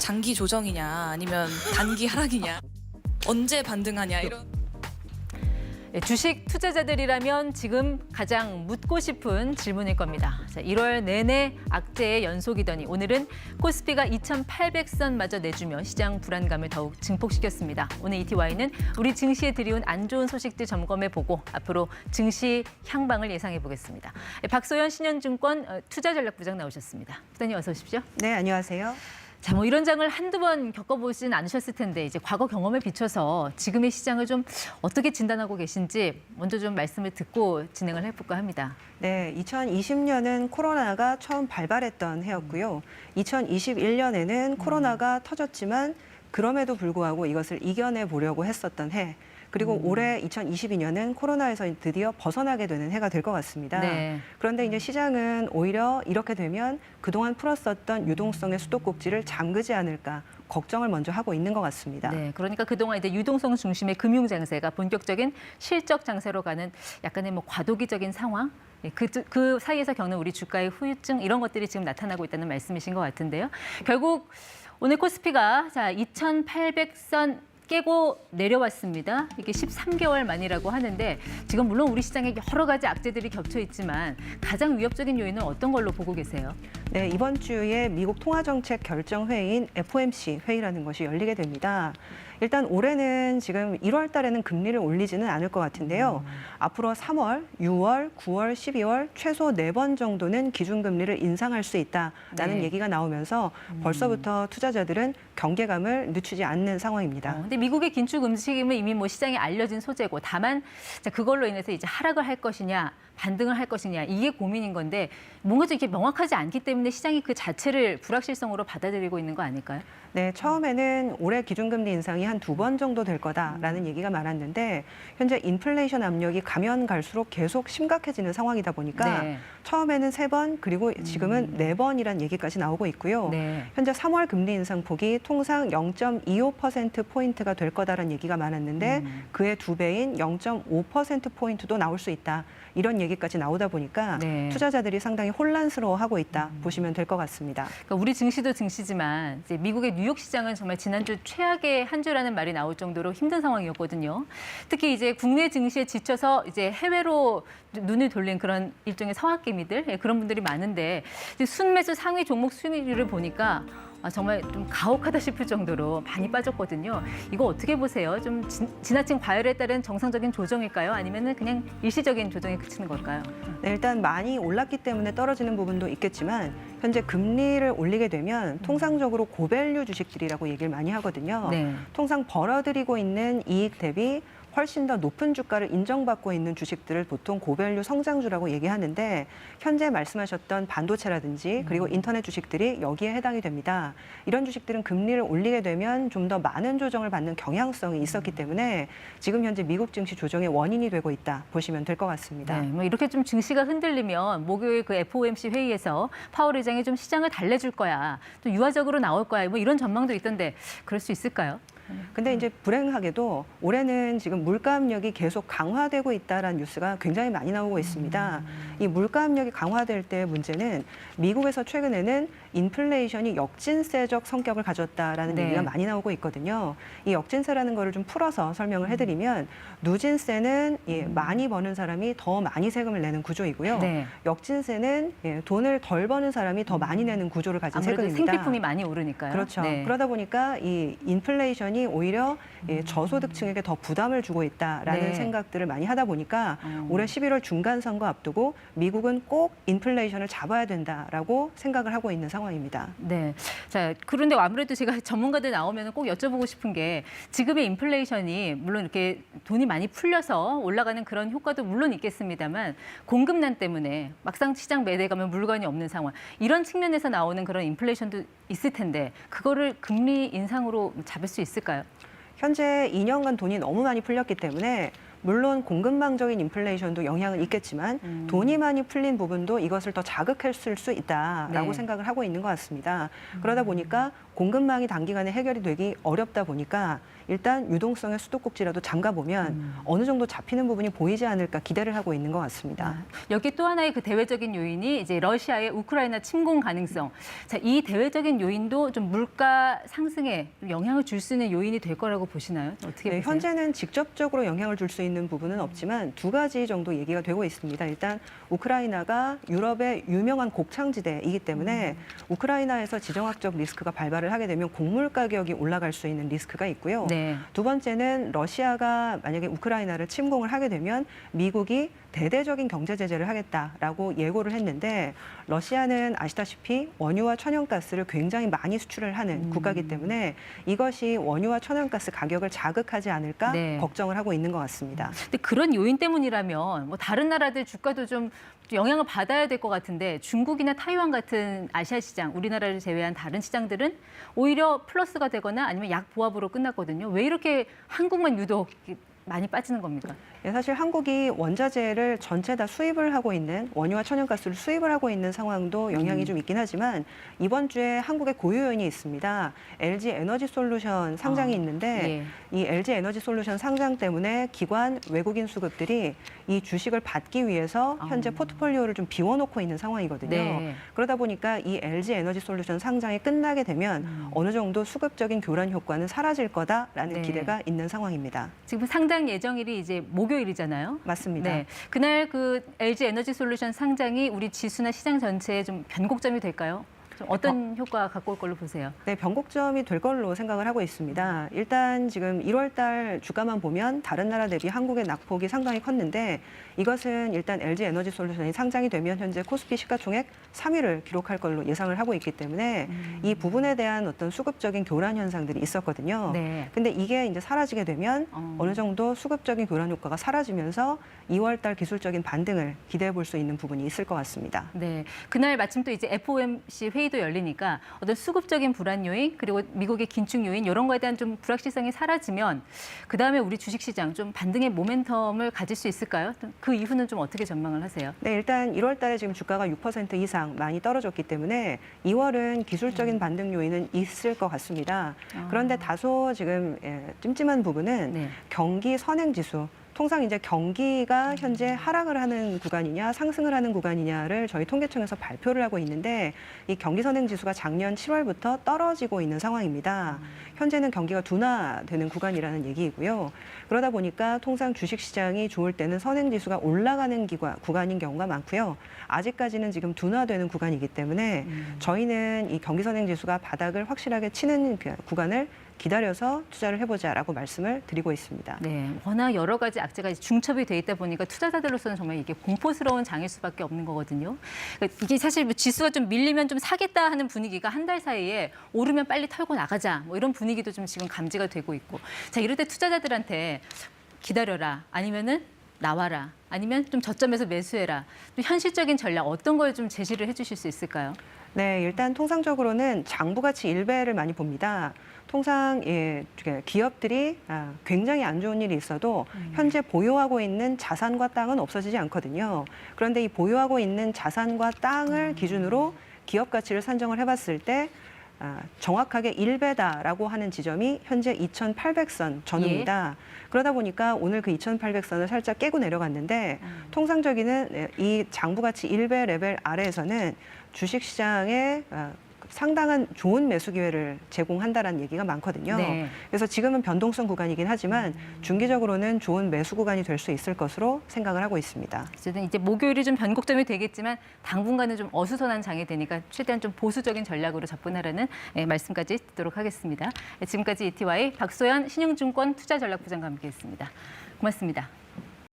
장기 조정이냐 아니면 단기 하락이냐 언제 반등하냐 이런. 주식 투자자들이라면 지금 가장 묻고 싶은 질문일 겁니다. 자, 1월 내내 악재의 연속이더니 오늘은 코스피가 2,800선마저 내주며 시장 불안감을 더욱 증폭시켰습니다. 오늘 ETY는 우리 증시에 들이온 안 좋은 소식들 점검해보고 앞으로 증시 향방을 예상해보겠습니다. 박소연 신현증권 투자전략부장 나오셨습니다. 부장님 어서 오십시오. 네, 안녕하세요. 자, 뭐 이런 장을 한두 번 겪어보진 않으셨을 텐데 이제 과거 경험에 비춰서 지금의 시장을 좀 어떻게 진단하고 계신지 먼저 좀 말씀을 듣고 진행을 해볼까 합니다. 네, 2020년은 코로나가 처음 발발했던 해였고요. 2021년에는 코로나가 터졌지만 그럼에도 불구하고 이것을 이겨내 보려고 했었던 해. 그리고 올해 2022년은 코로나에서 드디어 벗어나게 되는 해가 될 것 같습니다. 네. 그런데 이제 시장은 오히려 이렇게 되면 그동안 풀었었던 유동성의 수도꼭지를 잠그지 않을까 걱정을 먼저 하고 있는 것 같습니다. 네, 그러니까 그동안 이제 유동성 중심의 금융 장세가 본격적인 실적 장세로 가는 약간의 뭐 과도기적인 상황. 그 사이에서 겪는 우리 주가의 후유증 이런 것들이 지금 나타나고 있다는 말씀이신 것 같은데요. 결국 오늘 코스피가 2,800선 깨고 내려왔습니다. 이게 13개월 만이라고 하는데 지금 물론 우리 시장에 여러 가지 악재들이 겹쳐 있지만 가장 위협적인 요인은 어떤 걸로 보고 계세요? 네, 이번 주에 미국 통화정책 결정회의인 FOMC 회의라는 것이 열리게 됩니다. 일단 올해는 지금 1월 달에는 금리를 올리지는 않을 것 같은데요. 앞으로 3월, 6월, 9월, 12월 최소 4번 정도는 기준금리를 인상할 수 있다라는 얘기가 나오면서 벌써부터 투자자들은 경계감을 늦추지 않는 상황입니다. 근데 미국의 긴축 움직임은 이미 뭐 시장에 알려진 소재고 다만 그걸로 인해서 이제 하락을 할 것이냐 반등을 할 것이냐 이게 고민인 건데 뭔가 좀 이렇게 명확하지 않기 때문에 시장이 그 자체를 불확실성으로 받아들이고 있는 거 아닐까요? 네, 처음에는 올해 기준금리 인상이 한 2번 정도 될 거다라는 얘기가 많았는데 현재 인플레이션 압력이 가면 갈수록 계속 심각해지는 상황이다 보니까 네. 처음에는 3번 그리고 지금은 4번이라는 얘기까지 나오고 있고요. 네. 현재 3월 금리 인상폭이 통상 0.25%포인트가 될 거다라는 얘기가 많았는데 그의 2배인 0.5%포인트도 나올 수 있다. 이런 얘기까지 나오다 보니까 네. 투자자들이 상당히 혼란스러워하고 있다 보시면 될 것 같습니다. 그러니까 우리 증시도 증시지만 이제 미국의 뉴욕 시장은 정말 지난주 최악의 한 주라는 말이 나올 정도로 힘든 상황이었거든요. 특히 이제 국내 증시에 지쳐서 이제 해외로 눈을 돌린 그런 일종의 서학개미들 그런 분들이 많은데 이제 순매수 상위 종목 수익률을 보니까 정말 좀 가혹하다 싶을 정도로 많이 빠졌거든요. 이거 어떻게 보세요? 좀 지나친 과열에 따른 정상적인 조정일까요? 아니면은 그냥 일시적인 조정에 그치는 걸까요? 네, 일단 많이 올랐기 때문에 떨어지는 부분도 있겠지만 현재 금리를 올리게 되면 통상적으로 고밸류 주식들이라고 얘기를 많이 하거든요. 네. 통상 벌어들이고 있는 이익 대비 훨씬 더 높은 주가를 인정받고 있는 주식들을 보통 고밸류 성장주라고 얘기하는데 현재 말씀하셨던 반도체라든지 그리고 인터넷 주식들이 여기에 해당이 됩니다. 이런 주식들은 금리를 올리게 되면 좀 더 많은 조정을 받는 경향성이 있었기 때문에 지금 현재 미국 증시 조정의 원인이 되고 있다 보시면 될 것 같습니다. 네, 뭐 이렇게 좀 증시가 흔들리면 목요일 그 FOMC 회의에서 파월 의장이 좀 시장을 달래줄 거야, 또 유화적으로 나올 거야, 뭐 이런 전망도 있던데 그럴 수 있을까요? 근데 이제 불행하게도 올해는 지금 물가 압력이 계속 강화되고 있다라는 뉴스가 굉장히 많이 나오고 있습니다. 이 물가 압력이 강화될 때의 문제는 미국에서 최근에는 인플레이션이 역진세적 성격을 가졌다라는 네. 얘기가 많이 나오고 있거든요. 이 역진세라는 거를 좀 풀어서 설명을 해드리면 누진세는 많이 버는 사람이 더 많이 세금을 내는 구조이고요. 네. 역진세는 돈을 덜 버는 사람이 더 많이 내는 구조를 가진 아무래도 세금입니다. 생필품이 많이 오르니까요. 그렇죠. 네. 그러다 보니까 이 인플레이션이 오히려 저소득층에게 더 부담을 주고 있다라는 네. 생각들을 많이 하다 보니까 올해 11월 중간 선거 앞두고 미국은 꼭 인플레이션을 잡아야 된다라고 생각을 하고 있는 상황입니다. 네. 자, 그런데 아무래도 제가 전문가들 나오면 꼭 여쭤보고 싶은 게 지금의 인플레이션이 물론 이렇게 돈이 많이 풀려서 올라가는 그런 효과도 물론 있겠습니다만 공급난 때문에 막상 시장 매대에 가면 물건이 없는 상황. 이런 측면에서 나오는 그런 인플레이션도 있을 텐데 그거를 금리 인상으로 잡을 수 있을까요? 현재 2년간 돈이 너무 많이 풀렸기 때문에 물론 공급망적인 인플레이션도 영향은 있겠지만 돈이 많이 풀린 부분도 이것을 더 자극했을 수 있다라고 네. 생각을 하고 있는 것 같습니다. 그러다 보니까 공급망이 단기간에 해결이 되기 어렵다 보니까 일단 유동성의 수도꼭지라도 잠가보면 어느 정도 잡히는 부분이 보이지 않을까 기대를 하고 있는 것 같습니다. 여기 또 하나의 그 대외적인 요인이 이제 러시아의 우크라이나 침공 가능성. 자, 이 대외적인 요인도 좀 물가 상승에 영향을 줄 수 있는 요인이 될 거라고 보시나요? 어떻게 네, 보세요? 현재는 직접적으로 영향을 줄 수 있는 부분은 없지만 두 가지 정도 얘기가 되고 있습니다. 일단 우크라이나가 유럽의 유명한 곡창지대이기 때문에 우크라이나에서 지정학적 리스크가 발발을 하게 되면 곡물 가격이 올라갈 수 있는 리스크가 있고요. 네. 두 번째는 러시아가 만약에 우크라이나를 침공을 하게 되면 미국이 대대적인 경제 제재를 하겠다라고 예고를 했는데 러시아는 아시다시피 원유와 천연가스를 굉장히 많이 수출을 하는 국가이기 때문에 이것이 원유와 천연가스 가격을 자극하지 않을까 네. 걱정을 하고 있는 것 같습니다. 근데 그런 요인 때문이라면 뭐 다른 나라들 주가도 좀 영향을 받아야 될 것 같은데 중국이나 타이완 같은 아시아 시장, 우리나라를 제외한 다른 시장들은 오히려 플러스가 되거나 아니면 약보합으로 끝났거든요. 왜 이렇게 한국만 유독 많이 빠지는 겁니까? 네, 사실 한국이 원자재를 전체 다 수입을 하고 있는 원유와 천연가스를 수입을 하고 있는 상황도 영향이 좀 있긴 하지만 이번 주에 한국의 고유 요인이 있습니다. LG 에너지 솔루션 상장이 있는데 이 LG 에너지 솔루션 상장 때문에 기관 외국인 수급들이 이 주식을 받기 위해서 현재 포트폴리오를 좀 비워놓고 있는 상황이거든요. 네. 그러다 보니까 이 LG 에너지 솔루션 상장이 끝나게 되면 어느 정도 수급적인 교란 효과는 사라질 거다라는 네. 기대가 있는 상황입니다. 지금 상장 예정일이 이제 목요일이잖아요. 맞습니다. 네. 그날 그 LG 에너지 솔루션 상장이 우리 지수나 시장 전체에 좀 변곡점이 될까요? 좀 어떤 효과 갖고 올 걸로 보세요? 네, 변곡점이 될 걸로 생각을 하고 있습니다. 일단 지금 1월 달 주가만 보면 다른 나라 대비 한국의 낙폭이 상당히 컸는데 이것은 일단 LG 에너지 솔루션이 상장이 되면 현재 코스피 시가총액 3위를 기록할 걸로 예상을 하고 있기 때문에 이 부분에 대한 어떤 수급적인 교란 현상들이 있었거든요. 네. 근데 이게 이제 사라지게 되면 어느 정도 수급적인 교란 효과가 사라지면서 2월 달 기술적인 반등을 기대해 볼 수 있는 부분이 있을 것 같습니다. 네, 그날 마침 또 이제 FOMC 회의도 열리니까 어떤 수급적인 불안 요인 그리고 미국의 긴축 요인 이런 거에 대한 좀 불확실성이 사라지면 그 다음에 우리 주식시장 좀 반등의 모멘텀을 가질 수 있을까요? 그 이후는 좀 어떻게 전망을 하세요? 네, 일단 1월 달에 지금 주가가 6% 이상 많이 떨어졌기 때문에 2월은 기술적인 반등 요인은 있을 것 같습니다. 그런데 다소 지금 찜찜한 부분은 네. 경기 선행지수. 통상 이제 경기가 현재 하락을 하는 구간이냐 상승을 하는 구간이냐를 저희 통계청에서 발표를 하고 있는데 이 경기 선행 지수가 작년 7월부터 떨어지고 있는 상황입니다. 현재는 경기가 둔화되는 구간이라는 얘기이고요. 그러다 보니까 통상 주식 시장이 좋을 때는 선행 지수가 올라가는 구간인 경우가 많고요. 아직까지는 지금 둔화되는 구간이기 때문에 저희는 이 경기 선행 지수가 바닥을 확실하게 치는 그 구간을 기다려서 투자를 해보자라고 말씀을 드리고 있습니다. 네, 워낙 여러 가지 악재가 중첩이 돼 있다 보니까 투자자들로서는 정말 이게 공포스러운 장일 수밖에 없는 거거든요. 그러니까 이게 사실 지수가 좀 밀리면 좀 사겠다 하는 분위기가 한 달 사이에 오르면 빨리 털고 나가자 뭐 이런 분위기도 좀 지금 감지가 되고 있고 자 이럴 때 투자자들한테 기다려라 아니면은 나와라 아니면 좀 저점에서 매수해라 좀 현실적인 전략 어떤 걸 좀 제시를 해주실 수 있을까요? 네, 일단 통상적으로는 장부가치 일배를 많이 봅니다. 통상 기업들이 굉장히 안 좋은 일이 있어도 현재 보유하고 있는 자산과 땅은 없어지지 않거든요. 그런데 이 보유하고 있는 자산과 땅을 기준으로 기업 가치를 산정을 해봤을 때 정확하게 1배다라고 하는 지점이 현재 2,800선 전후입니다. 그러다 보니까 오늘 그 2,800선을 살짝 깨고 내려갔는데 통상적인 이 장부가치 1배 레벨 아래에서는 주식시장에 상당한 좋은 매수 기회를 제공한다라는 얘기가 많거든요. 네. 그래서 지금은 변동성 구간이긴 하지만 중기적으로는 좋은 매수 구간이 될 수 있을 것으로 생각을 하고 있습니다. 어쨌든 이제 목요일이 좀 변곡점이 되겠지만 당분간은 좀 어수선한 장이 되니까 최대한 좀 보수적인 전략으로 접근하라는 말씀까지 듣도록 하겠습니다. 지금까지 ETY 박소연 신용증권 투자전략부장과 함께했습니다. 고맙습니다.